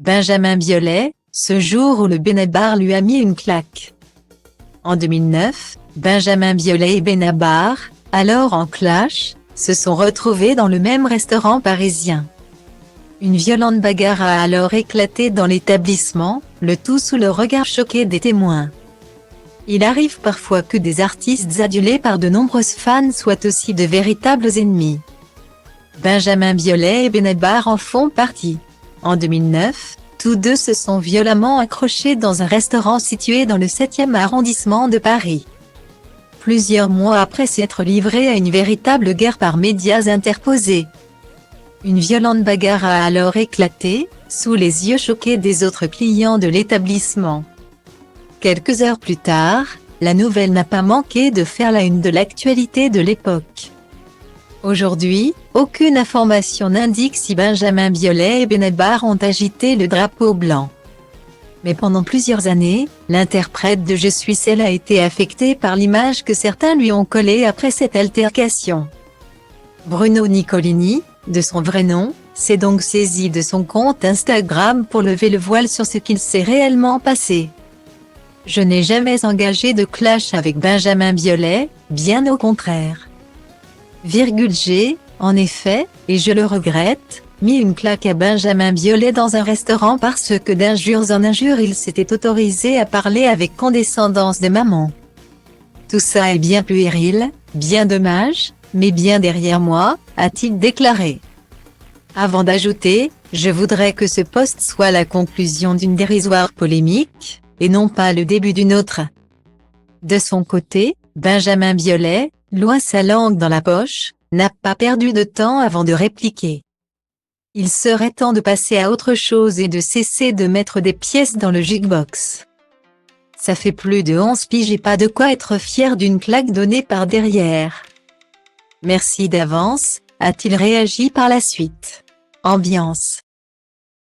Benjamin Biolay, ce jour où le Benabar lui a mis une claque. En 2009, Benjamin Biolay et Benabar, alors en clash, se sont retrouvés dans le même restaurant parisien. Une violente bagarre a alors éclaté dans l'établissement, le tout sous le regard choqué des témoins. Il arrive parfois que des artistes adulés par de nombreuses fans soient aussi de véritables ennemis. Benjamin Biolay et Benabar en font partie. En 2009, tous deux se sont violemment accrochés dans un restaurant situé dans le 7e arrondissement de Paris. Plusieurs mois après s'être livrés à une véritable guerre par médias interposés. Une violente bagarre a alors éclaté, sous les yeux choqués des autres clients de l'établissement. Quelques heures plus tard, la nouvelle n'a pas manqué de faire la une de l'actualité de l'époque. Aujourd'hui, aucune information n'indique si Benjamin Biolay et Benabar ont agité le drapeau blanc. Mais pendant plusieurs années, l'interprète de Je suis celle a été affecté par l'image que certains lui ont collée après cette altercation. Bruno Nicolini, de son vrai nom, s'est donc saisi de son compte Instagram pour lever le voile sur ce qu'il s'est réellement passé. Je n'ai jamais engagé de clash avec Benjamin Biolay, bien au contraire. J'ai, en effet, et je le regrette, mis une claque à Benjamin Biolay dans un restaurant parce que d'injures en injures il s'était autorisé à parler avec condescendance de maman. Tout ça est bien puéril, bien dommage, mais bien derrière moi, a-t-il déclaré. Avant d'ajouter, je voudrais que ce post soit la conclusion d'une dérisoire polémique, et non pas le début d'une autre. De son côté, Benjamin Biolay, loin sa langue dans la poche, n'a pas perdu de temps avant de répliquer. Il serait temps de passer à autre chose et de cesser de mettre des pièces dans le jukebox. Ça fait plus de 11 piges et pas de quoi être fier d'une claque donnée par derrière. Merci d'avance, a-t-il réagi par la suite. Ambiance.